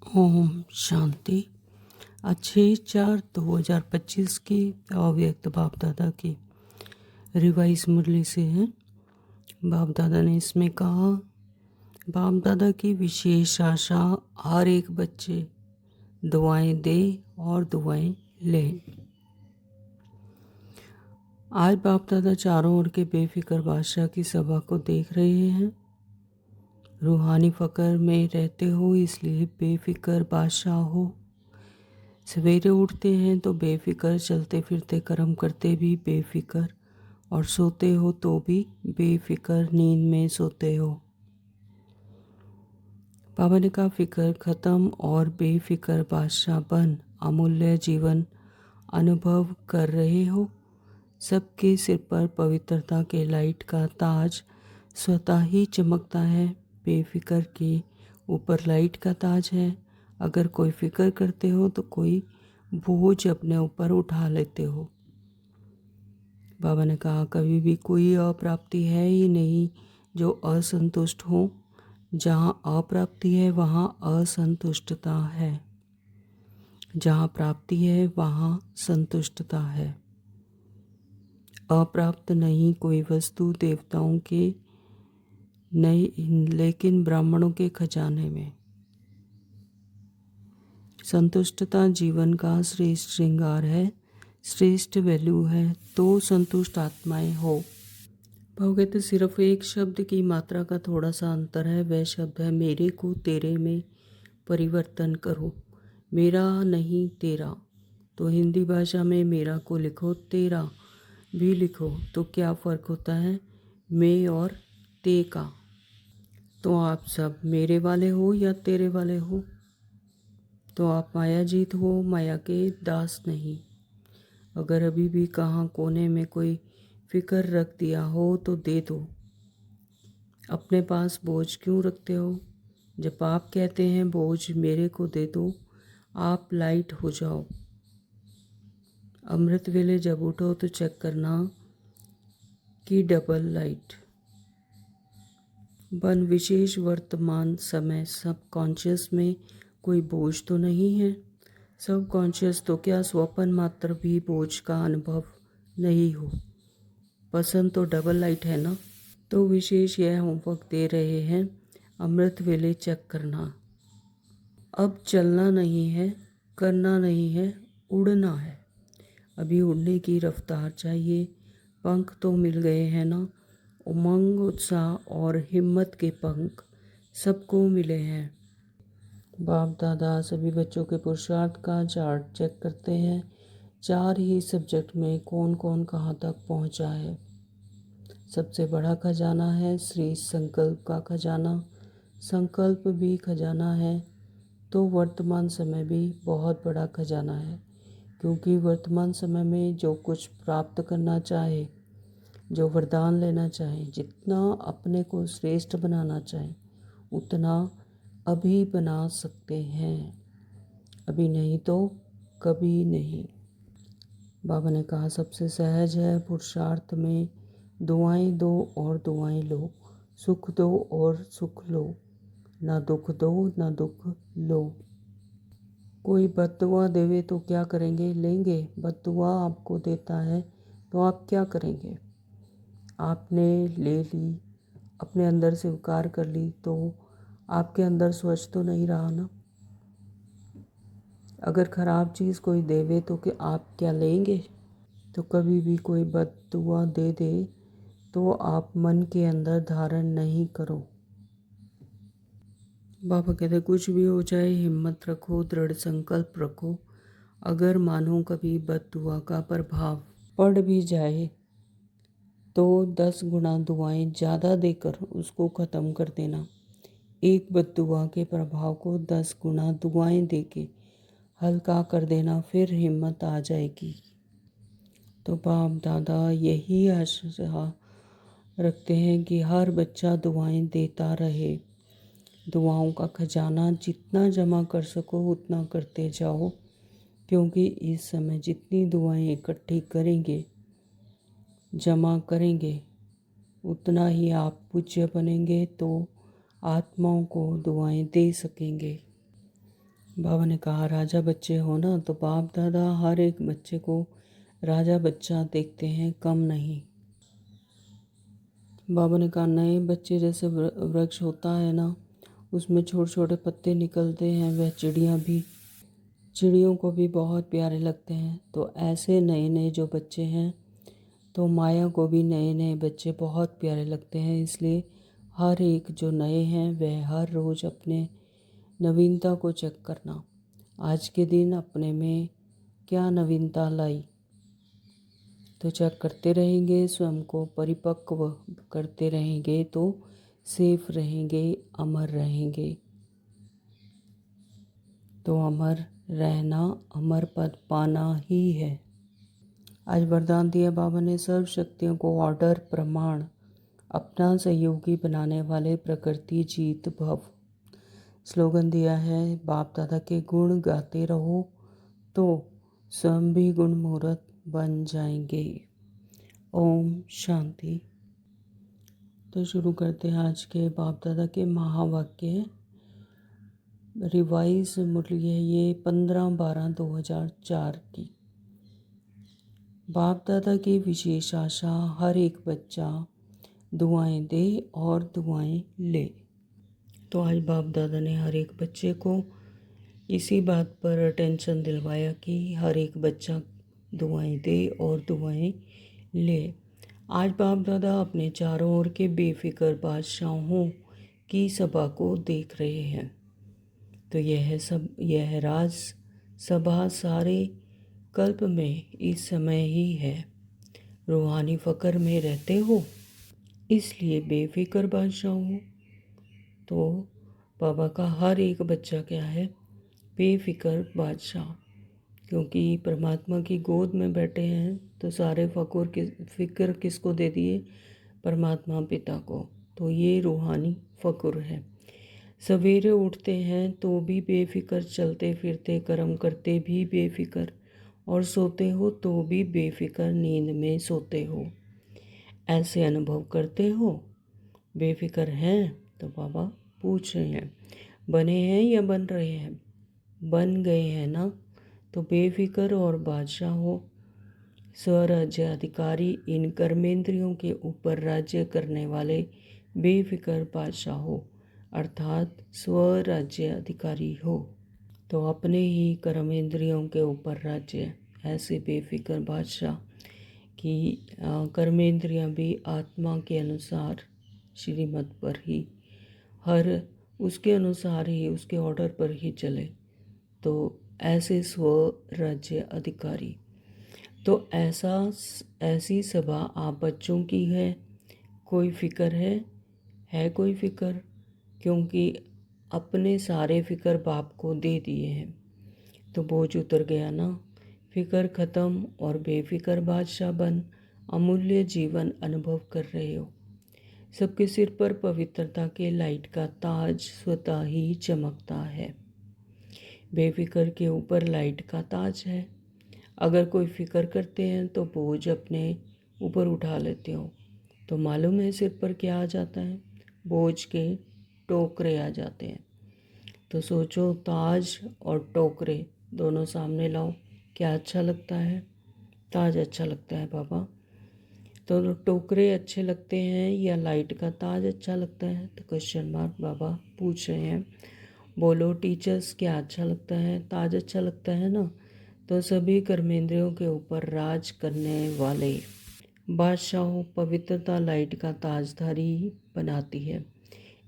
ओम शांति। आज 6/4/2025 की अव्यक्त बाप दादा की रिवाइज मुरली से है। बाप दादा ने इसमें कहा, बाप दादा की विशेष आशा हर एक बच्चे दुआएं दे और दुआएं ले। आज बाप दादा चारों ओर के बेफिक्र बादशाह की सभा को देख रहे हैं। रूहानी फ़क्र में रहते हो इसलिए बेफिक्र बादशाह हो। सवेरे उठते हैं तो बेफिक्र, चलते फिरते कर्म करते भी बेफिक्र, और सोते हो तो भी बेफिक्र नींद में सोते हो। बाबा ने कहा, फिक्र खत्म और बेफिक्र बादशाह बन अमूल्य जीवन अनुभव कर रहे हो। सबके सिर पर पवित्रता के लाइट का ताज स्वतः ही चमकता है। बेफिक्र के ऊपर लाइट का ताज है। अगर कोई फिक्र करते हो तो कोई बोझ अपने ऊपर उठा लेते हो। बाबा ने कहा, कभी भी कोई अप्राप्ति है ही नहीं जो असंतुष्ट हो। जहाँ अप्राप्ति है वहाँ असंतुष्टता है, जहाँ प्राप्ति है वहाँ संतुष्टता है। अप्राप्त नहीं कोई वस्तु देवताओं के नहीं, लेकिन ब्राह्मणों के खजाने में। संतुष्टता जीवन का श्रेष्ठ श्रृंगार है, श्रेष्ठ वैल्यू है। तो संतुष्ट आत्माएं हो। भाव कहते सिर्फ एक शब्द की मात्रा का थोड़ा सा अंतर है। वह शब्द है, मेरे को तेरे में परिवर्तन करो। मेरा नहीं तेरा। तो हिंदी भाषा में मेरा को लिखो, तेरा भी लिखो, तो क्या फ़र्क होता है मैं और ते का। तो आप सब मेरे वाले हो या तेरे वाले हो। तो आप माया जीत हो, माया के दास नहीं। अगर अभी भी कहाँ कोने में कोई फिक्र रख दिया हो तो दे दो। अपने पास बोझ क्यों रखते हो। जब आप कहते हैं बोझ मेरे को दे दो, आप लाइट हो जाओ। अमृत वेले जब उठो तो चेक करना कि डबल लाइट बन विशेष वर्तमान समय सब कॉन्शियस में कोई बोझ तो नहीं है। सब कॉन्शियस तो क्या स्वप्न मात्र भी बोझ का अनुभव नहीं हो। पसंद तो डबल लाइट है ना। तो विशेष यह होमवर्क दे रहे हैं, अमृत वेले चेक करना। अब चलना नहीं है, करना नहीं है, उड़ना है। अभी उड़ने की रफ्तार चाहिए। पंख तो मिल गए हैं ना। उमंग, उत्साह और हिम्मत के पंख सबको मिले हैं। बाप दादा सभी बच्चों के पुरुषार्थ का चार्ट चेक करते हैं। 4 ही सब्जेक्ट में कौन कौन कहाँ तक पहुँचा है। सबसे बड़ा खजाना है श्री संकल्प का खजाना। संकल्प भी खजाना है तो वर्तमान समय भी बहुत बड़ा खजाना है। क्योंकि वर्तमान समय में जो कुछ प्राप्त करना चाहे, जो वरदान लेना चाहे, जितना अपने को श्रेष्ठ बनाना चाहे, उतना अभी बना सकते हैं। अभी नहीं तो कभी नहीं। बाबा ने कहा, सबसे सहज है पुरुषार्थ में दुआएं दो और दुआएं लो। सुख दो और सुख लो। ना दुख दो ना दुख लो। कोई बद्दुआ देवे तो क्या करेंगे, लेंगे। बद्दुआ आपको देता है तो आप क्या करेंगे। आपने ले ली, अपने अंदर स्वीकार कर ली, तो आपके अंदर स्वच्छ तो नहीं रहा ना। अगर ख़राब चीज़ कोई देवे तो कि आप क्या लेंगे। तो कभी भी कोई बद्दुआ दे दे तो आप मन के अंदर धारण नहीं करो। बाबा कहते कुछ भी हो जाए हिम्मत रखो, दृढ़ संकल्प रखो। अगर मानो कभी बद्दुआ का प्रभाव पड़ भी जाए तो 10 गुना दुआएं ज़्यादा देकर उसको ख़त्म कर देना। एक बद्दुआ के प्रभाव को 10 गुना दुआएं देके हल्का कर देना, फिर हिम्मत आ जाएगी। तो बाप दादा यही आशा रखते हैं कि हर बच्चा दुआएं देता रहे। दुआओं का खजाना जितना जमा कर सको उतना करते जाओ। क्योंकि इस समय जितनी दुआएं इकट्ठी करेंगे, जमा करेंगे, उतना ही आप पूज्य बनेंगे, तो आत्माओं को दुआएं दे सकेंगे। बाबा ने कहा राजा बच्चे हो ना, तो बाप दादा हर एक बच्चे को राजा बच्चा देखते हैं, कम नहीं। बाबा ने कहा नए बच्चे जैसे वृक्ष होता है ना, उसमें छोटे छोटे पत्ते निकलते हैं, वह चिड़ियों को भी बहुत प्यारे लगते हैं। तो ऐसे नए नए जो बच्चे हैं, तो माया को भी नए नए बच्चे बहुत प्यारे लगते हैं। इसलिए हर एक जो नए हैं वह हर रोज़ अपने नवीनता को चेक करना, आज के दिन अपने में क्या नवीनता लाई। तो चेक करते रहेंगे, स्वयं को परिपक्व करते रहेंगे तो सेफ रहेंगे, अमर रहेंगे। तो अमर रहना, अमर पद पाना ही है। आज वरदान दिया बाबा ने, सर्व शक्तियों को ऑर्डर प्रमाण अपना सहयोगी बनाने वाले प्रकृति जीत भव। स्लोगन दिया है, बाप दादा के गुण गाते रहो तो स्वयं भी गुण मूर्त बन जाएंगे। ओम शांति। तो शुरू करते हैं आज के बाप दादा के महावाक्य। रिवाइज मुरली है ये 15/12/2004 की। बाप दादा की विशेष आशा, हर एक बच्चा दुआएं दे और दुआएं ले। तो आज बाप दादा ने हर एक बच्चे को इसी बात पर अटेंशन दिलवाया कि हर एक बच्चा दुआएं दे और दुआएं ले। आज बाप दादा अपने चारों ओर के बेफिक्र बादशाहों की सभा को देख रहे हैं। तो यह राज सभा सारे कल्प में इस समय ही है। रूहानी फ़क्र में रहते हो, इसलिए बेफिक्र बादशाह हो। तो बाबा का हर एक बच्चा क्या है, बेफिक्र बादशाह, क्योंकि परमात्मा की गोद में बैठे हैं। तो सारे फ़िक्र किसको दे दिए, परमात्मा पिता को। तो ये रूहानी फ़क्र है। सवेरे उठते हैं तो भी बेफिक्र, चलते फिरते कर्म करते भी बेफिक्र, और सोते हो तो भी बेफिक्र नींद में सोते हो। ऐसे अनुभव करते हो, बेफिक्र हैं? तो बाबा पूछ रहे हैं, बने हैं या बन रहे हैं? बन गए हैं ना, तो बेफिक्र और बादशाह हो। स्वराज्य अधिकारी, इन कर्मेंद्रियों के ऊपर राज्य करने वाले बेफिक्र बादशाह हो, अर्थात स्वराज्य अधिकारी हो। तो अपने ही कर्मेंद्रियों के ऊपर राज्य, ऐसे बेफिक्र बादशाह की कर्मेंद्रियां भी आत्मा के अनुसार, श्रीमत पर ही, हर उसके अनुसार ही, उसके ऑर्डर पर ही चले। तो ऐसे स्वराज्य अधिकारी। तो ऐसी सभा आप बच्चों की है। कोई फ़िक्र है कोई फ़िक्र, क्योंकि अपने सारे फ़िक्र बाप को दे दिए हैं, तो बोझ उतर गया ना। फ़िक्र ख़त्म और बेफिक्र बादशाह बन अमूल्य जीवन अनुभव कर रहे हो। सबके सिर पर पवित्रता के लाइट का ताज स्वतः ही चमकता है। बेफिक्र के ऊपर लाइट का ताज है। अगर कोई फ़िक्र करते हैं तो बोझ अपने ऊपर उठा लेते हो। तो मालूम है सिर पर क्या आ जाता है, बोझ के टोकरे आ जाते हैं। तो सोचो, ताज और टोकरे दोनों सामने लाओ, क्या अच्छा लगता है? ताज अच्छा लगता है बाबा। तो टोकरे अच्छे लगते हैं या लाइट का ताज अच्छा लगता है? तो क्वेश्चन मार्क बाबा पूछ रहे हैं। बोलो टीचर्स, क्या अच्छा लगता है? ताज अच्छा लगता है ना। तो सभी कर्मेंद्रियों के ऊपर राज करने वाले बादशाहों, पवित्रता लाइट का ताजधारी बनाती है।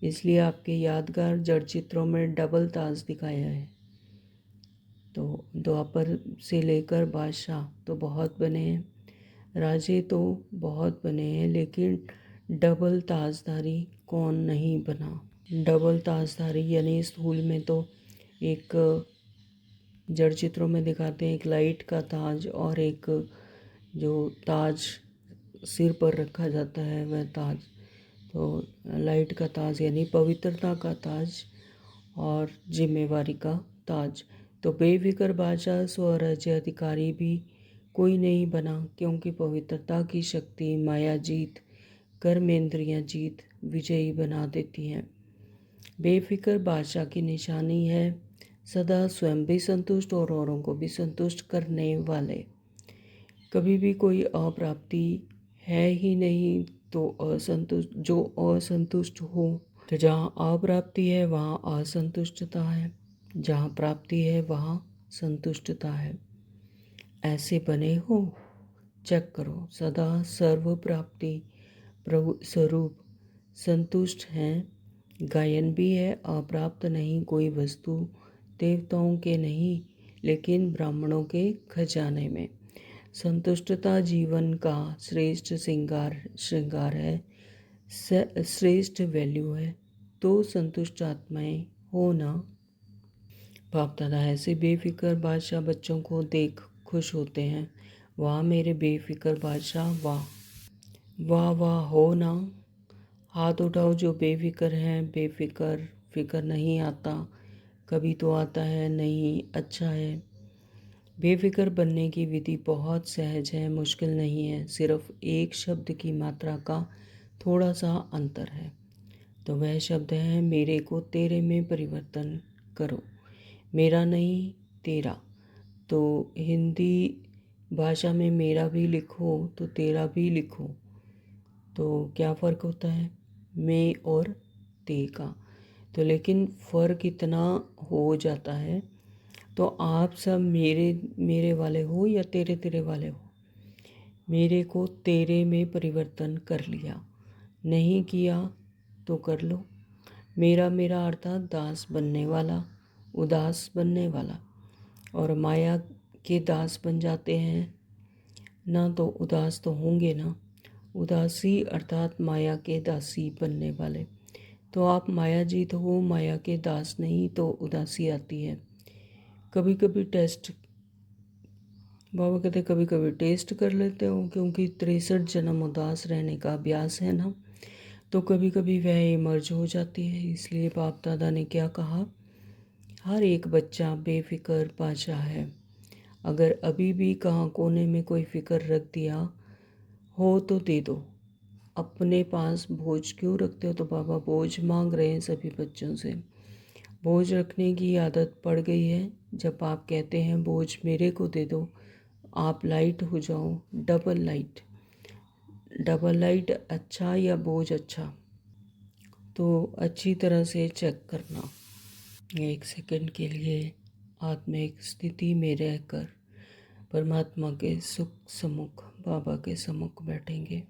इसलिए आपके यादगार जड़ चित्रों में डबल ताज दिखाया है। तो द्वापर से लेकर बादशाह तो बहुत बने हैं, राजे तो बहुत बने हैं, लेकिन डबल ताजधारी कौन नहीं बना? डबल ताजधारी यानी स्थूल में तो एक जड़ चित्रों में दिखाते हैं, एक लाइट का ताज और एक जो ताज सिर पर रखा जाता है वह ताज। तो लाइट का ताज यानी पवित्रता का ताज और जिम्मेवारी का ताज। तो बेफिक्र बादशाह स्वराज्य अधिकारी भी कोई नहीं बना, क्योंकि पवित्रता की शक्ति माया जीत, कर्मेंद्रियां जीत विजयी बना देती हैं। बेफिक्र बादशाह की निशानी है सदा स्वयं भी संतुष्ट और औरों को भी संतुष्ट करने वाले। कभी भी कोई अप्राप्ति है ही नहीं तो जो असंतुष्ट हो। तो जहाँ अप्राप्ति है वहाँ असंतुष्टता है, जहाँ प्राप्ति है वहाँ संतुष्टता है। ऐसे बने हो, चेक करो। सदा सर्व प्राप्ति प्रभु स्वरूप संतुष्ट हैं। गायन भी है, अप्राप्त नहीं कोई वस्तु, देवताओं के नहीं लेकिन ब्राह्मणों के खजाने में। संतुष्टता जीवन का श्रेष्ठ श्रृंगार है, श्रेष्ठ वैल्यू है। तो संतुष्ट आत्माएं हो ना। बाप दादा ऐसे बेफिक्र बादशाह बच्चों को देख खुश होते हैं। वाह मेरे बेफिक्र बादशाह, वाह वाह वाह हो ना। हाथ उठाओ जो बेफिक्र हैं। बेफिक्र फिक्र नहीं आता, कभी तो आता है नहीं, अच्छा है। बेफिक्र बनने की विधि बहुत सहज है, मुश्किल नहीं है। सिर्फ एक शब्द की मात्रा का थोड़ा सा अंतर है। तो वह शब्द है मेरे को तेरे में परिवर्तन करो। मेरा नहीं तेरा। तो हिंदी भाषा में मेरा भी लिखो तो तेरा भी लिखो। तो क्या फ़र्क होता है मैं और ते का। तो लेकिन फ़र्क इतना हो जाता है। तो आप सब मेरे मेरे वाले हो या तेरे तेरे वाले हो। मेरे को तेरे में परिवर्तन कर लिया, नहीं किया तो कर लो। मेरा मेरा अर्थात दास बनने वाला, उदास बनने वाला। और माया के दास बन जाते हैं ना तो उदास तो होंगे ना। उदासी अर्थात माया के दासी बनने वाले। तो आप माया जीत हो, माया के दास नहीं तो उदासी आती है। कभी कभी टेस्ट, बाबा कहते कभी कभी टेस्ट कर लेते हो, क्योंकि 63 जन्म उदास रहने का अभ्यास है ना। तो कभी कभी वह इमर्ज हो जाती है। इसलिए बाप दादा ने क्या कहा, हर एक बच्चा बेफिक्र बादशाह है। अगर अभी भी कहाँ कोने में कोई फिक्र रख दिया हो तो दे दो। अपने पास बोझ क्यों रखते हो। तो बाबा बोझ मांग रहे हैं सभी बच्चों से। बोझ रखने की आदत पड़ गई है। जब आप कहते हैं बोझ मेरे को दे दो, आप लाइट हो जाओ, डबल लाइट। डबल लाइट अच्छा या बोझ अच्छा, तो अच्छी तरह से चेक करना। एक सेकंड के लिए आत्मिक स्थिति में रहकर परमात्मा के सुख सम्मुख, बाबा के सम्मुख बैठेंगे।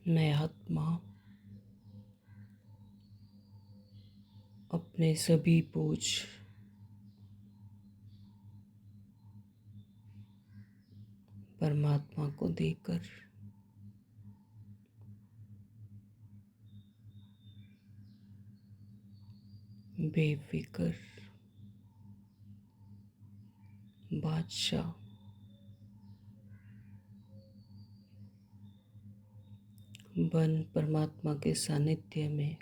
मैं आत्मा अपने सभी बोझ परमात्मा को देकर बेफिक्र बादशाह बन परमात्मा के सानिध्य में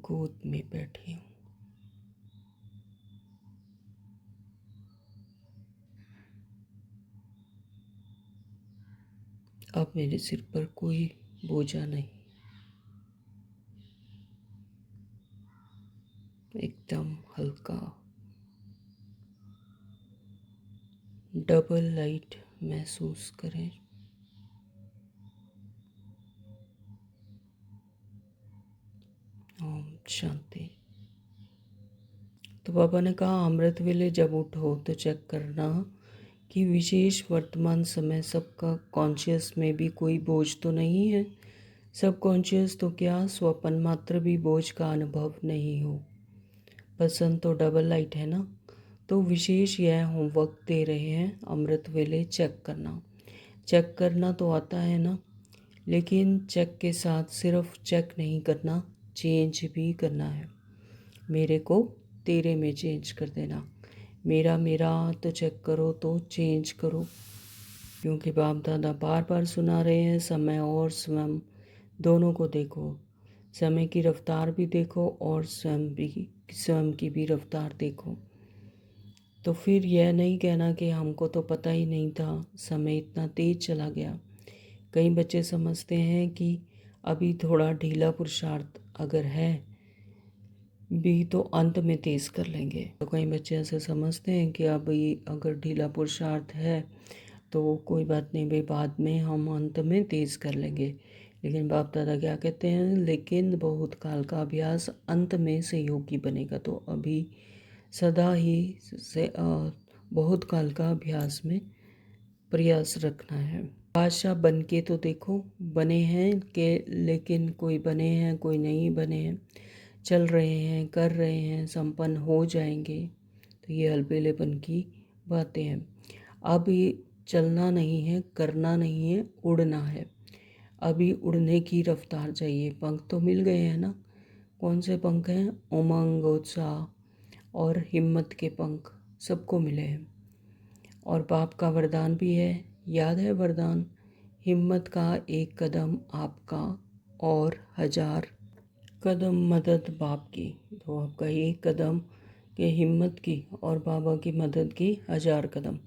गोद में बैठी हूँ। अब मेरे सिर पर कोई बोझा नहीं, एकदम हल्का। डबल लाइट महसूस करें। ओम शांति। तो बाबा ने कहा अमृत वेले जब उठो तो चेक करना कि विशेष वर्तमान समय सबका कॉन्शियस में भी कोई बोझ तो नहीं है। सब कॉन्शियस तो क्या स्वपन मात्र भी बोझ का अनुभव नहीं हो। पसंद तो डबल लाइट है ना। तो विशेष यह होमवर्क दे रहे हैं अमृत वेले चेक करना। चेक करना तो आता है ना, लेकिन चेक के साथ सिर्फ चेक नहीं करना, चेंज भी करना है। मेरे को तेरे में चेंज कर देना। मेरा मेरा तो चेक करो तो चेंज करो। क्योंकि बाप दादा बार बार सुना रहे हैं समय और स्वयं दोनों को देखो। समय की रफ्तार भी देखो और स्वयं की भी रफ्तार देखो। तो फिर यह नहीं कहना कि हमको तो पता ही नहीं था, समय इतना तेज़ चला गया। कई बच्चे समझते हैं कि अभी थोड़ा ढीला पुरुषार्थ अगर है भी तो अंत में तेज़ कर लेंगे। तो कई बच्चे ऐसे समझते हैं कि अभी अगर ढीला पुरुषार्थ है तो कोई बात नहीं भाई, बाद में हम अंत में तेज़ कर लेंगे। लेकिन बाप दादा क्या कहते हैं, लेकिन बहुत काल का अभ्यास अंत में सहयोगी बनेगा। तो अभी सदा ही से बहुत काल का अभ्यास में प्रयास रखना है। बादशाह बन के तो देखो बने हैं कि, लेकिन कोई बने हैं कोई नहीं बने हैं, चल रहे हैं, कर रहे हैं, संपन्न हो जाएंगे। तो ये अलबेलेपन की बातें हैं। अब ये चलना नहीं है, करना नहीं है, उड़ना है। अभी उड़ने की रफ्तार चाहिए। पंख तो मिल गए हैं ना। कौन से पंख हैं? उमंग, उत्साह और हिम्मत के पंख सबको मिले हैं। और बाप का वरदान भी है, याद है वरदान? हिम्मत का एक कदम आपका और 1000 कदम मदद बाप की। तो आपका एक कदम के हिम्मत की और बाबा की मदद की 1000 कदम।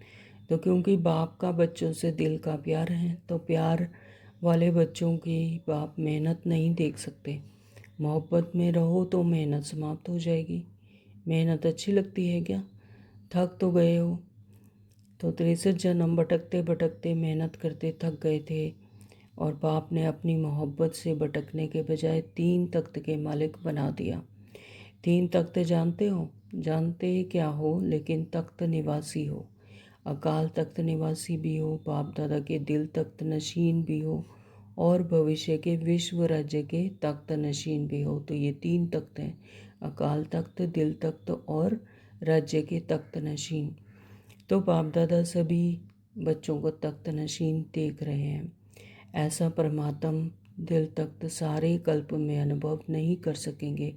तो क्योंकि बाप का बच्चों से दिल का प्यार है, तो प्यार वाले बच्चों की बाप मेहनत नहीं देख सकते। मोहब्बत में रहो तो मेहनत समाप्त हो जाएगी। मेहनत अच्छी लगती है क्या? थक तो गए हो। तो 63 जन्म भटकते भटकते मेहनत करते थक गए थे, और बाप ने अपनी मोहब्बत से भटकने के बजाय 3 तख्त के मालिक बना दिया। 3 तख्त जानते हो? जानते क्या हो, लेकिन तख्त निवासी हो। अकाल तख्त निवासी भी हो, बाप दादा के दिल तख्त नशीन भी हो, और भविष्य के विश्व राज्य के तख्त नशीन भी हो। तो ये 3 तख्त हैं, अकाल तख्त, दिल तख्त और राज्य के तख्त नशीन। तो बाप दादा सभी बच्चों को तख्त नशीन देख रहे हैं। ऐसा परमात्म दिल तख्त सारे कल्प में अनुभव नहीं कर सकेंगे।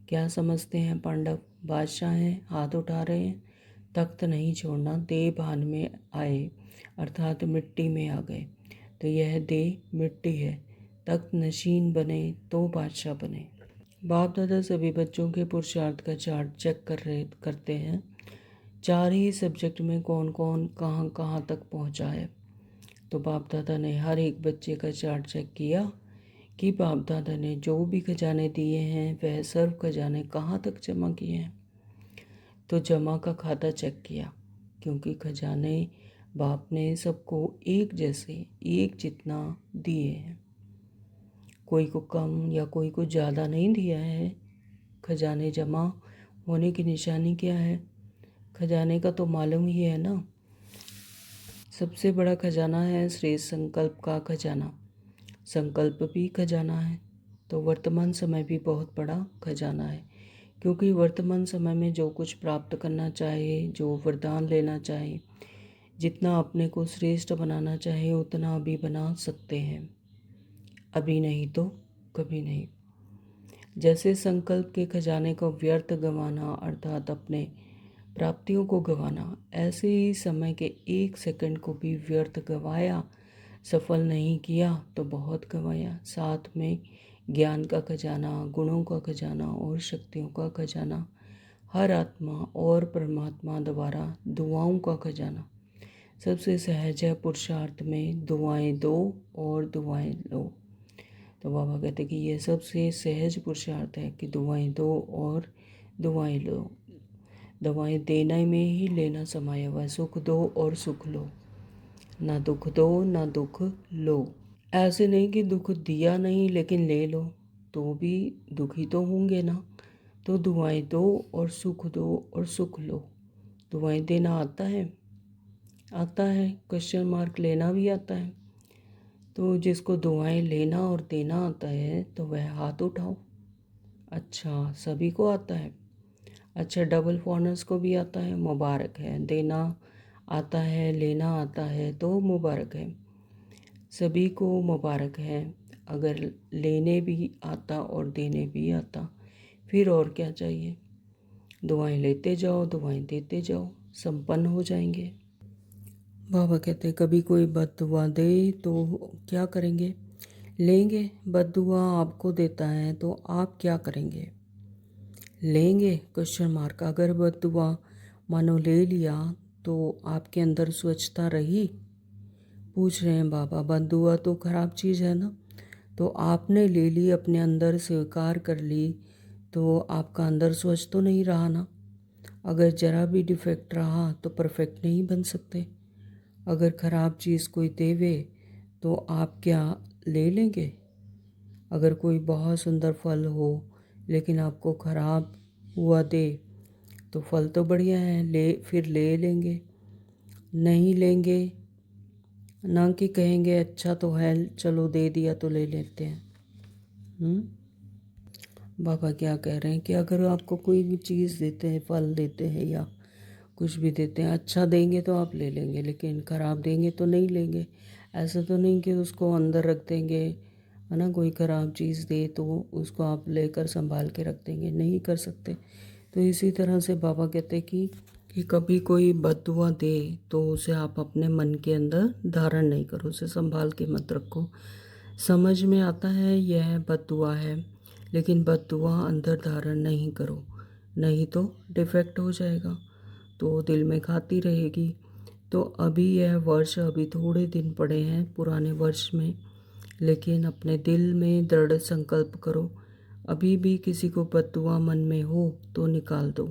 क्या समझते हैं पांडव? बादशाह हैं, हाथ उठा रहे हैं, तख्त नहीं छोड़ना। देह भान में आए अर्थात मिट्टी में आ गए। तो यह देह मिट्टी है, तख्त नशीन बने तो बादशाह बने। बाप दादा सभी बच्चों के पुरुषार्थ का चार्ट चेक करते हैं। 4 ही सब्जेक्ट में कौन कौन कहाँ कहाँ तक पहुँचा है। तो बाप दादा ने हर एक बच्चे का चार्ट चेक किया कि बाप दादा ने जो भी खजाने दिए हैं वह सर्व खजाने कहाँ तक जमा किए हैं। तो जमा का खाता चेक किया, क्योंकि खजाने बाप ने सबको एक जैसे, एक जितना दिए हैं। कोई को कम या कोई को ज़्यादा नहीं दिया है। खजाने जमा होने की निशानी क्या है? खजाने का तो मालूम ही है ना। सबसे बड़ा खजाना है श्रेष्ठ संकल्प का खजाना। संकल्प भी खजाना है। तो वर्तमान समय भी बहुत बड़ा खजाना है, क्योंकि वर्तमान समय में जो कुछ प्राप्त करना चाहे, जो वरदान लेना चाहे, जितना अपने को श्रेष्ठ बनाना चाहे, उतना अभी बना सकते हैं। अभी नहीं तो कभी नहीं। जैसे संकल्प के खजाने को व्यर्थ गंवाना अर्थात अपने प्राप्तियों को गंवाना, ऐसे ही समय के 1 सेकंड को भी व्यर्थ गंवाया, सफल नहीं किया तो बहुत गंवाया। साथ में ज्ञान का खजाना, गुणों का खजाना और शक्तियों का खजाना, हर आत्मा और परमात्मा द्वारा दुआओं का खजाना। सबसे सहज है पुरुषार्थ में दुआएं दो और दुआएं लो। तो बाबा कहते कि ये सबसे सहज पुरुषार्थ है कि दुआएं दो और दुआएं लो। दवाएं देने में ही लेना समाया हुआ है। सुख दो और सुख लो, ना दुख दो ना दुख लो। ऐसे नहीं कि दुख दिया नहीं लेकिन ले लो, तो भी दुखी तो होंगे ना। तो दुआएं दो और सुख दो और सुख लो। दुआएं देना आता है? आता है। क्वेश्चन मार्क लेना भी आता है। तो जिसको दुआएं लेना और देना आता है तो वह हाथ उठाओ। अच्छा, सभी को आता है। अच्छा, डबल फॉर्नर्स को भी आता है, मुबारक है। देना आता है, लेना आता है, तो मुबारक है। सभी को मुबारक है। अगर लेने भी आता और देने भी आता, फिर और क्या चाहिए? दुआएं लेते जाओ, दुआएं देते जाओ, संपन्न हो जाएंगे। बाबा कहते कभी कोई बद्दुआ दे तो क्या करेंगे? लेंगे। बद्दुआ आपको देता है तो आप क्या करेंगे? लेंगे? Question mark. अगर बद्दुआ मानो ले लिया तो आपके अंदर स्वच्छता रही? पूछ रहे हैं बाबा। बद्दुआ तो खराब चीज़ है ना। तो आपने ले ली, अपने अंदर स्वीकार कर ली, तो आपका अंदर स्वच्छ तो नहीं रहा ना। अगर ज़रा भी डिफेक्ट रहा तो परफेक्ट नहीं बन सकते। अगर ख़राब चीज़ कोई देवे तो आप क्या ले लेंगे? अगर कोई बहुत सुंदर फल हो लेकिन आपको ख़राब हुआ दे तो फल तो बढ़िया है, फिर ले लेंगे? नहीं लेंगे। ना कि कहेंगे अच्छा तो है, चलो दे दिया तो ले लेते हैं। बाबा क्या कह रहे हैं कि अगर आपको कोई भी चीज़ देते हैं, फल देते हैं या कुछ भी देते हैं, अच्छा देंगे तो आप ले लेंगे, लेकिन ख़राब देंगे तो नहीं लेंगे। ऐसा तो नहीं कि उसको अंदर रख देंगे, है ना। कोई ख़राब चीज़ दे तो उसको आप लेकर संभाल के रख देंगे, नहीं कर सकते। तो इसी तरह से बाबा कहते हैं कि कभी कोई बद्दुआ दे तो उसे आप अपने मन के अंदर धारण नहीं करो, उसे संभाल के मत रखो। समझ में आता है यह बद्दुआ है, लेकिन बद्दुआ अंदर धारण नहीं करो, नहीं तो डिफेक्ट हो जाएगा, तो दिल में खाती रहेगी। तो अभी यह वर्ष, अभी थोड़े दिन पड़े हैं पुराने वर्ष में, लेकिन अपने दिल में दृढ़ संकल्प करो। अभी भी किसी को बद्दुआ मन में हो तो निकाल दो।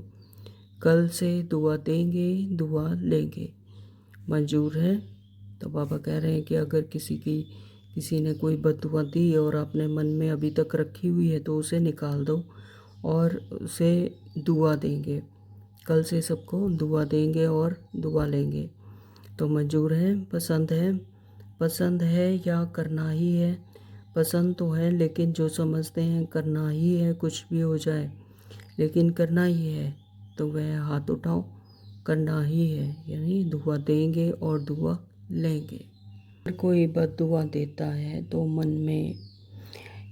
कल से दुआ देंगे, दुआ लेंगे। मंजूर है? तो बाबा कह रहे हैं कि अगर किसी ने कोई बद्दुआ दी और आपने मन में अभी तक रखी हुई है तो उसे निकाल दो और उसे दुआ देंगे। कल से सबको दुआ देंगे और दुआ लेंगे। तो मंजूर है? पसंद है? पसंद है या करना ही है? पसंद तो है, लेकिन जो समझते हैं करना ही है, कुछ भी हो जाए लेकिन करना ही है, तो वह हाथ उठाओ। करना ही है, यानी दुआ देंगे और दुआ लेंगे। अगर कोई बद्दुआ देता है तो मन में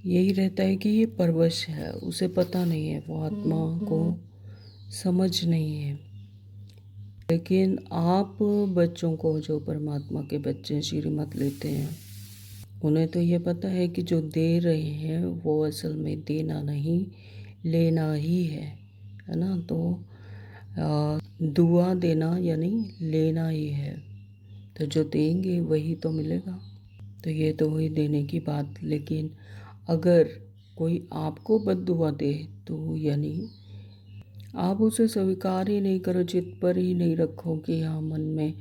यही रहता है कि ये परवश है, उसे पता नहीं है, वो आत्मा को समझ नहीं है। लेकिन आप बच्चों को, जो परमात्मा के बच्चे श्रीमत लेते हैं, उन्हें तो ये पता है कि जो दे रहे हैं वो असल में देना नहीं, लेना ही है ना। तो दुआ देना यानी लेना ही है, तो जो देंगे वही तो मिलेगा। तो ये तो हुई देने की बात। लेकिन अगर कोई आपको बद्दुआ दे तो यानी आप उसे स्वीकार ही नहीं करो, चित्त पर ही नहीं रखो कि हाँ मन में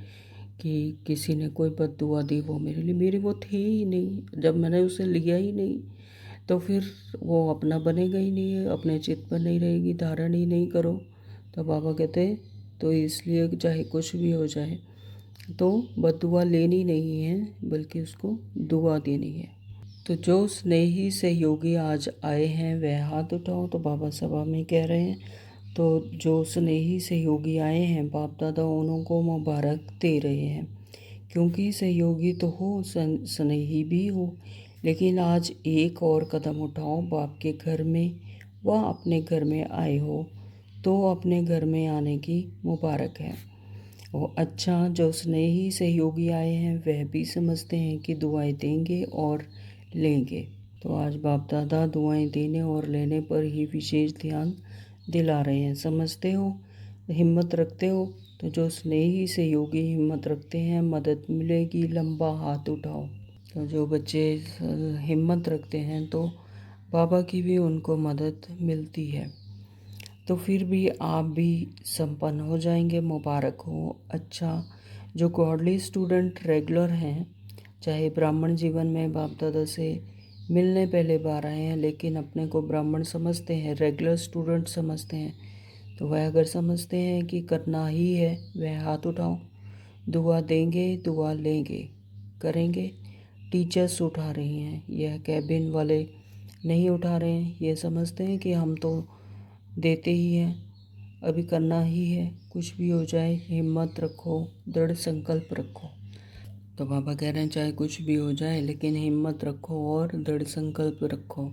कि किसी ने कोई बद्दुआ दी, वो मेरे लिए, मेरे वो थे ही नहीं, जब मैंने उसे लिया ही नहीं तो फिर वो अपना बनेगा ही नहीं, अपने चित्त पर नहीं रहेगी, धारण ही नहीं करो। तो बाबा कहते तो इसलिए चाहे कुछ भी हो जाए तो बद्दुआ लेनी नहीं है, बल्कि उसको दुआ देनी है। तो जो स्नेही सहयोगी आज आए हैं वह हाथ उठाओ। तो बाबा सभा में कह रहे हैं, तो जो स्नेही सहयोगी आए हैं बाप दादा उनको मुबारक दे रहे हैं, क्योंकि सहयोगी तो हो, स्नेही भी हो। लेकिन आज एक और कदम उठाओ, बाप के घर में व अपने घर में आए हो तो अपने घर में आने की मुबारक है। और अच्छा, जो स्नेही सहयोगी आए हैं वह भी समझते हैं कि दुआएं देंगे और लेंगे। तो आज बाप दादा दुआएं देने और लेने पर ही विशेष ध्यान दिला रहे हैं। समझते हो, हिम्मत रखते हो? तो जो स्नेही सहयोगी हिम्मत रखते हैं, मदद मिलेगी, लंबा हाथ उठाओ। तो जो बच्चे हिम्मत रखते हैं तो बाबा की भी उनको मदद मिलती है। तो फिर भी आप भी संपन्न हो जाएंगे, मुबारक हो। अच्छा, जो गॉडली स्टूडेंट रेगुलर हैं, चाहे ब्राह्मण जीवन में बाप दादा से मिलने पहले बार आए हैं लेकिन अपने को ब्राह्मण समझते हैं, रेगुलर स्टूडेंट समझते हैं, तो वह अगर समझते हैं कि करना ही है, वह हाथ उठाओ। दुआ देंगे, दुआ लेंगे, करेंगे। टीचर्स उठा रही हैं, यह कैबिन वाले नहीं उठा रहे हैं। ये समझते हैं कि हम तो देते ही हैं, अभी करना ही है, कुछ भी हो जाए हिम्मत रखो, दृढ़ संकल्प रखो। तो बाबा कह रहे हैं चाहे कुछ भी हो जाए लेकिन हिम्मत रखो और दृढ़ संकल्प रखो।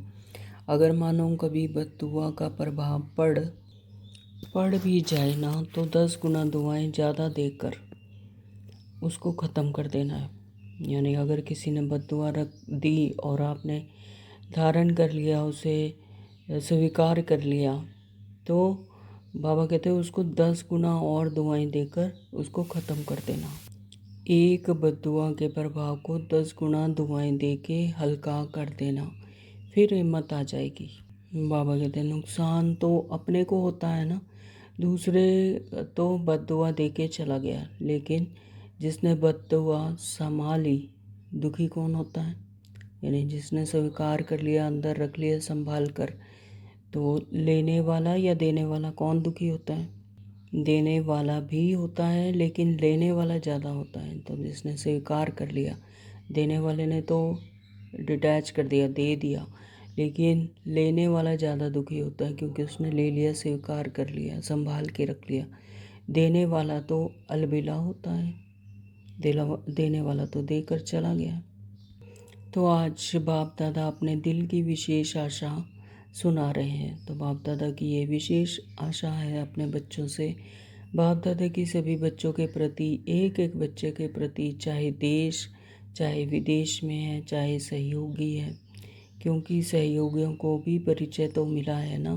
अगर मानो कभी बद्दुआ का प्रभाव पड़ भी जाए ना तो 10 गुना दुआएं ज़्यादा देकर उसको ख़त्म कर देना है। यानी अगर किसी ने बद्दुआ रख दी और आपने धारण कर लिया, उसे स्वीकार कर लिया, तो बाबा कहते हैं उसको 10 गुना और दुआएं देकर उसको ख़त्म कर देना। एक बद्दुआ के प्रभाव को 10 गुना दुआएं दे के हल्का कर देना, फिर हिम्मत आ जाएगी। बाबा कहते हैं नुकसान तो अपने को होता है ना, दूसरे तो बद्दुआ दे के चला गया, लेकिन जिसने बद्दुआ संभाली दुखी कौन होता है? यानी जिसने स्वीकार कर लिया, अंदर रख लिया संभाल कर, तो लेने वाला या देने वाला कौन दुखी होता है? देने वाला भी होता है, लेकिन लेने वाला ज़्यादा होता है। तो जिसने स्वीकार कर लिया, देने वाले ने तो डिटैच कर दिया, दे दिया, लेकिन लेने वाला ज़्यादा दुखी होता है क्योंकि उसने ले लिया, स्वीकार कर लिया, संभाल के रख लिया। देने वाला तो अलविदा होता है, देने वाला तो देकर चला गया। तो आज बाप दादा अपने दिल की विशेष आशा सुना रहे हैं। तो बाप दादा की ये विशेष आशा है अपने बच्चों से, बाप दादा की सभी बच्चों के प्रति, एक एक बच्चे के प्रति, चाहे देश चाहे विदेश में है, चाहे सहयोगी है, क्योंकि सहयोगियों को भी परिचय तो मिला है ना।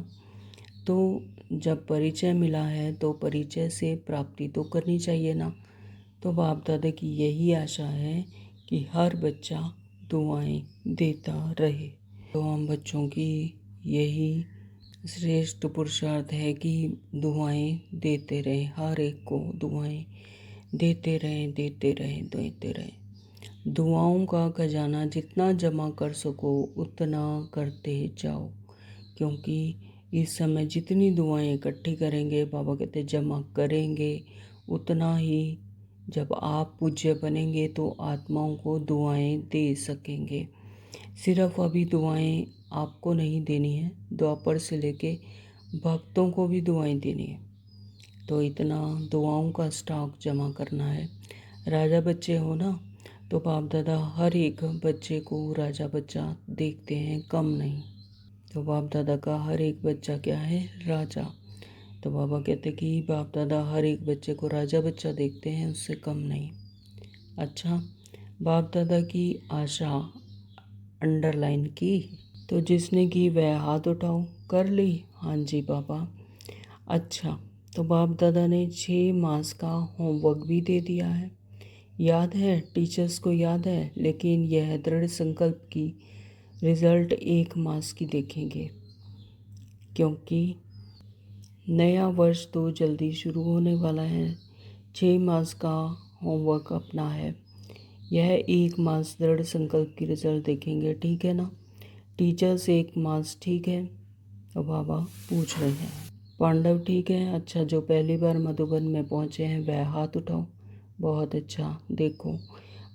तो जब परिचय मिला है तो परिचय से प्राप्ति तो करनी चाहिए ना। तो बाप दादा की यही आशा है कि हर बच्चा दुआएं देता रहे। तो हम बच्चों की यही श्रेष्ठ पुरुषार्थ है कि दुआएं देते रहें, हर एक को दुआएं देते रहें, देते रहें, देते रहें। दुआओं का खजाना जितना जमा कर सको उतना करते जाओ, क्योंकि इस समय जितनी दुआएं इकट्ठी करेंगे, बाबा कहते जमा करेंगे, उतना ही जब आप पूज्य बनेंगे तो आत्माओं को दुआएं दे सकेंगे। सिर्फ अभी दुआएं आपको नहीं देनी है, द्वापर से लेके भक्तों को भी दुआएं देनी है। तो इतना दुआओं का स्टॉक जमा करना है। राजा बच्चे हो ना, तो बाप दादा हर एक बच्चे को राजा बच्चा देखते हैं, कम नहीं। तो बाप दादा का हर एक बच्चा क्या है? राजा। तो बाबा कहते कि बाप दादा हर एक बच्चे को राजा बच्चा देखते हैं, उससे कम नहीं। अच्छा, बाप दादा की आशा अंडरलाइन की, तो जिसने की वह हाथ उठाओ। कर ली? हाँ जी बाबा। अच्छा, तो बाप दादा ने 6 मास का होमवर्क भी दे दिया है, याद है? टीचर्स को याद है, लेकिन यह दृढ़ संकल्प की रिज़ल्ट 1 मास की देखेंगे, क्योंकि नया वर्ष तो जल्दी शुरू होने वाला है। 6 मास का होमवर्क अपना है, यह 1 मास दृढ़ संकल्प की रिजल्ट देखेंगे, ठीक है ना? टीचर्स 1 मास ठीक है? तो बाबा पूछ रहे हैं पांडव ठीक है? अच्छा, जो पहली बार मधुबन में पहुँचे हैं वह हाथ उठाओ। बहुत अच्छा। देखो,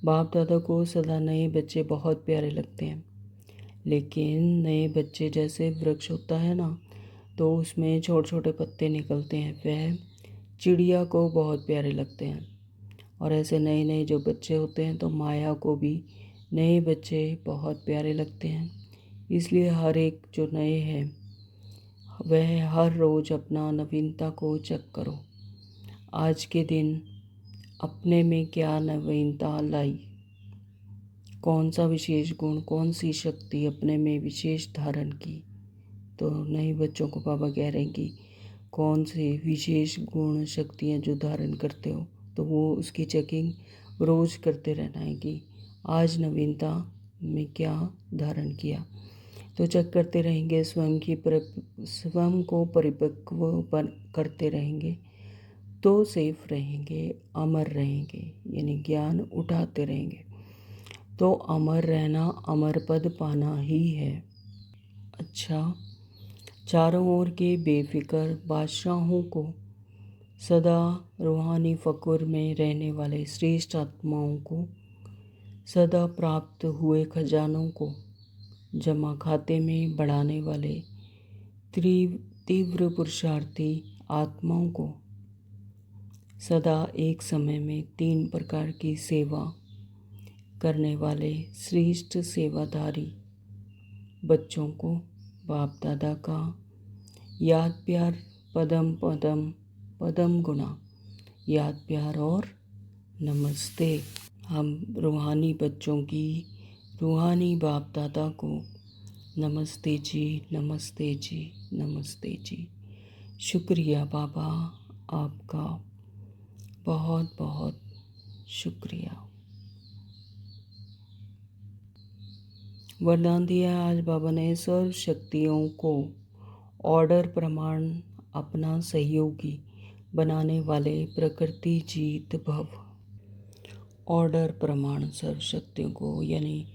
बाप दादा को सदा नए बच्चे बहुत प्यारे लगते हैं, लेकिन नए बच्चे जैसे वृक्ष होता है ना, तो उसमें छोटे छोटे पत्ते निकलते हैं, वह चिड़िया को बहुत प्यारे लगते हैं। और ऐसे नए नए जो बच्चे होते हैं तो माया को भी नए बच्चे बहुत प्यारे लगते हैं। इसलिए हर एक जो नए हैं वह हर रोज़ अपना नवीनता को चेक करो। आज के दिन अपने में क्या नवीनता लाई, कौन सा विशेष गुण, कौन सी शक्ति अपने में विशेष धारण की। तो नए बच्चों को बाबा कह रहे हैं कि कौन से विशेष गुण शक्तियाँ जो धारण करते हो, तो वो उसकी चेकिंग रोज़ करते रहना है कि आज नवीनता में क्या धारण किया। तो चेक करते रहेंगे, स्वयं को परिपक्व करते रहेंगे तो सेफ रहेंगे, अमर रहेंगे, यानी ज्ञान उठाते रहेंगे। तो अमर रहना, अमर पद पाना ही है। अच्छा, चारों ओर के बेफिक्र बादशाहों को, सदा रूहानी फ़कुर में रहने वाले श्रेष्ठ आत्माओं को, सदा प्राप्त हुए खजानों को जमा खाते में बढ़ाने वाले तीव्र पुरुषार्थी आत्माओं को, सदा एक समय में 3 प्रकार की सेवा करने वाले श्रेष्ठ सेवाधारी बच्चों को बाप दादा का याद प्यार, पदम पदम पदम गुना याद प्यार और नमस्ते। हम रूहानी बच्चों की रूहानी बाप दादा को नमस्ते जी, नमस्ते जी, नमस्ते जी। शुक्रिया बाबा, आपका बहुत बहुत शुक्रिया। वरदान दिया आज बाबा ने, सर्व शक्तियों को ऑर्डर प्रमाण अपना सहयोगी बनाने वाले प्रकृति जीत भव। ऑर्डर प्रमाण सर्व शक्तियों को, यानी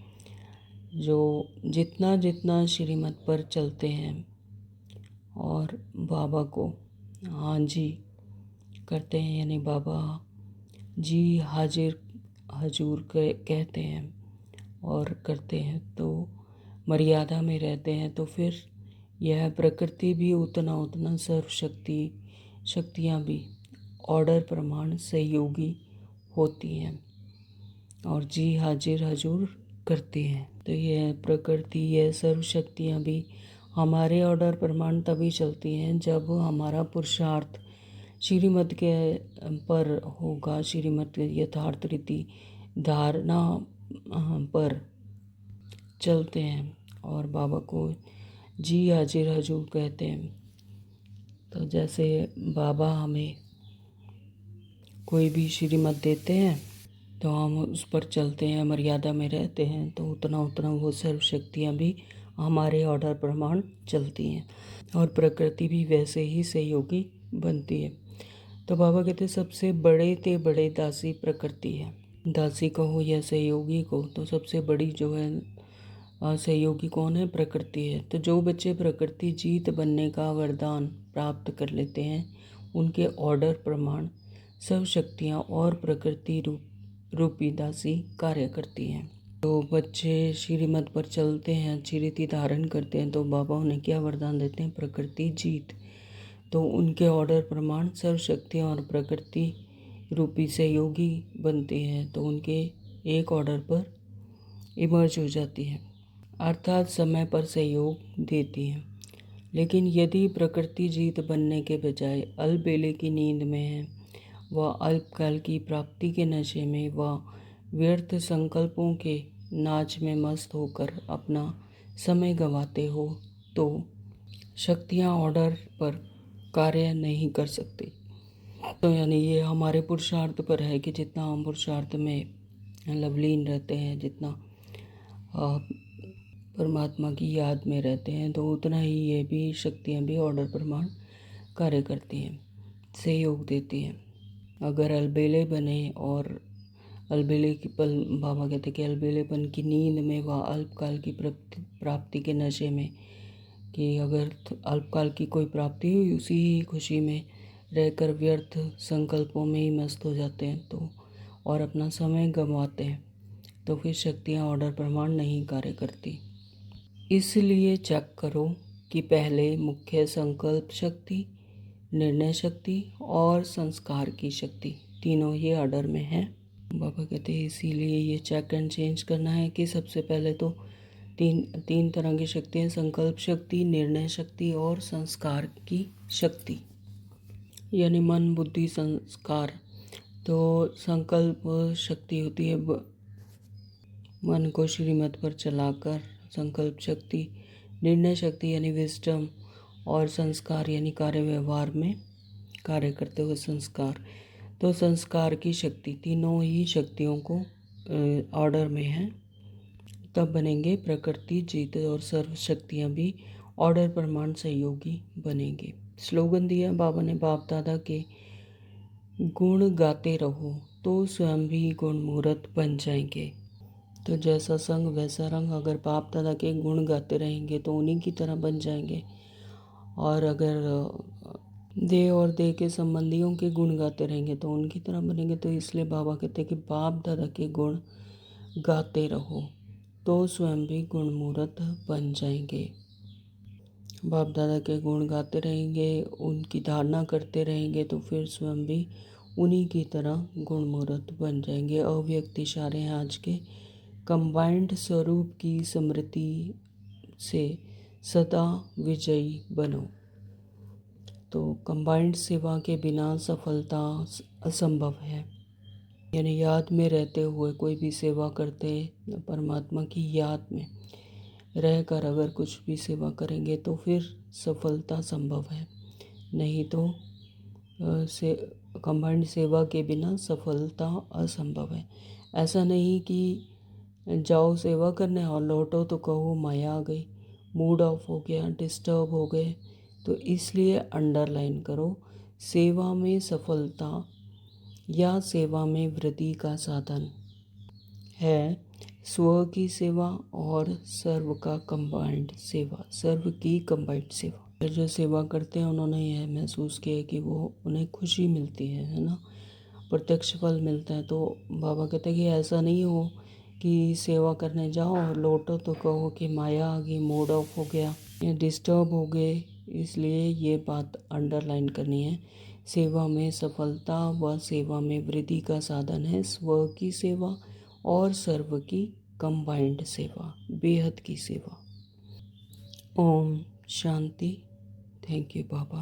जो जितना जितना श्रीमत पर चलते हैं और बाबा को हाँ जी करते हैं, यानी बाबा जी हाजिर हजूर कहते हैं और करते हैं, तो मर्यादा में रहते हैं, तो फिर यह प्रकृति भी उतना सर्व शक्तियाँ भी ऑर्डर प्रमाण सहयोगी होती हैं और जी हाजिर हजूर करती हैं। तो यह प्रकृति, यह सर्व शक्तियाँ भी हमारे ऑर्डर प्रमाण तभी चलती हैं जब हमारा पुरुषार्थ श्रीमत के पर होगा, श्रीमत के यथार्थ रीति धारणा पर चलते हैं और बाबा को जी हाजिर हजूर कहते हैं। तो जैसे बाबा हमें कोई भी श्रीमत देते हैं तो हम उस पर चलते हैं, मर्यादा में रहते हैं, तो उतना वो सर्व शक्तियाँ भी हमारे ऑर्डर प्रमाण चलती हैं और प्रकृति भी वैसे ही सहयोगी बनती है। तो बाबा कहते सबसे बड़े ते बड़े दासी प्रकृति है। दासी कहो या सहयोगी को, तो सबसे बड़ी जो है सहयोगी कौन है? प्रकृति है। तो जो बच्चे प्रकृति जीत बनने का वरदान प्राप्त कर लेते हैं, उनके ऑर्डर प्रमाण सब शक्तियाँ और प्रकृति रूपी दासी कार्य करती हैं। तो बच्चे श्रीमत पर चलते हैं, अच्छी रीति धारण करते हैं, तो बाबा उन्हें क्या वरदान देते हैं? प्रकृति जीत। तो उनके ऑर्डर प्रमाण सर्व शक्तियाँ और प्रकृति रूपी सहयोगी बनती हैं, तो उनके एक ऑर्डर पर इमर्ज हो जाती है, अर्थात समय पर सहयोग देती हैं। लेकिन यदि प्रकृति जीत बनने के बजाय अलबेले की नींद में है, वह अल्पकाल की प्राप्ति के नशे में, वह व्यर्थ संकल्पों के नाच में मस्त होकर अपना समय गंवाते हो, तो शक्तियाँ ऑर्डर पर कार्य नहीं कर सकती। तो यानी ये हमारे पुरुषार्थ पर है कि जितना हम पुरुषार्थ में लवलीन रहते हैं, जितना परमात्मा की याद में रहते हैं, तो उतना ही ये भी शक्तियाँ भी ऑर्डर प्रमाण कार्य करती हैं, सहयोग देती हैं। अगर अलबेले बने और अलबेले की पल, बाबा कहते कि अलबेलेपन की नींद में, वह अल्पकाल की प्राप्ति के नशे में, कि अगर अल्पकाल की कोई प्राप्ति हुई उसी ही खुशी में रहकर व्यर्थ संकल्पों में ही मस्त हो जाते हैं, तो और अपना समय गंवाते हैं, तो फिर शक्तियाँ ऑर्डर प्रमाण नहीं कार्य करती। इसलिए चेक करो कि पहले मुख्य संकल्प शक्ति, निर्णय शक्ति और संस्कार की शक्ति, तीनों ये ऑर्डर में है। बाबा कहते हैं इसीलिए ये चेक एंड चेंज करना है कि सबसे पहले तो तीन तरह की शक्ति हैं, संकल्प शक्ति, निर्णय शक्ति और संस्कार की शक्ति, यानी मन बुद्धि संस्कार। तो संकल्प शक्ति होती है मन को श्रीमत पर चलाकर, संकल्प शक्ति, निर्णय शक्ति यानी विजडम, और संस्कार यानी कार्य व्यवहार में कार्य करते हुए संस्कार। तो संस्कार की शक्ति, तीनों ही शक्तियों को ऑर्डर में है, तब बनेंगे प्रकृति जीत और सर्व शक्तियाँ भी ऑर्डर प्रमाण सहयोगी बनेंगे। स्लोगन दिया बाबा ने, बाप दादा के गुण गाते रहो तो स्वयं भी गुण मूर्त बन जाएंगे। तो जैसा संग वैसा रंग, अगर बाप दादा के गुण गाते रहेंगे तो उन्हीं की तरह बन जाएंगे, और अगर देह और देह के संबंधियों के गुण गाते रहेंगे तो उनकी तरह बनेंगे। तो इसलिए बाबा कहते हैं कि बाप दादा के गुण गाते रहो तो स्वयं भी गुण मूर्त बन जाएंगे। बाप दादा के गुण गाते रहेंगे, उनकी धारणा करते रहेंगे, तो फिर स्वयं भी उन्हीं की तरह गुण मूर्त बन जाएंगे। अव्यक्त इशारे हैं आज के, कंबाइंड स्वरूप की स्मृति से सदा विजयी बनो। तो कंबाइंड सेवा के बिना सफलता असंभव है, यानी याद में रहते हुए कोई भी सेवा करते, परमात्मा की याद में रहकर अगर कुछ भी सेवा करेंगे तो फिर सफलता संभव है। नहीं तो से कंबाइंड सेवा के बिना सफलता असंभव है। ऐसा नहीं कि जाओ सेवा करने और लौटो तो कहो माया आ गई, मूड ऑफ हो गया, डिस्टर्ब हो गए। तो इसलिए अंडरलाइन करो, सेवा में सफलता या सेवा में वृद्धि का साधन है स्व की सेवा और सर्व का कंबाइंड सेवा, सर्व की कंबाइंड सेवा। जो सेवा करते हैं उन्होंने यह महसूस किया कि वो उन्हें खुशी मिलती है ना, प्रत्यक्ष फल मिलता है। तो बाबा कहते हैं कि ऐसा नहीं हो कि सेवा करने जाओ और लौटो तो कहो कि माया आ गई, मूड ऑफ हो गया या डिस्टर्ब हो गए। इसलिए ये बात अंडरलाइन करनी है, सेवा में सफलता व सेवा में वृद्धि का साधन है स्व की सेवा और सर्व की कंबाइंड सेवा, बेहद की सेवा। ओम शांति। Thank you Baba.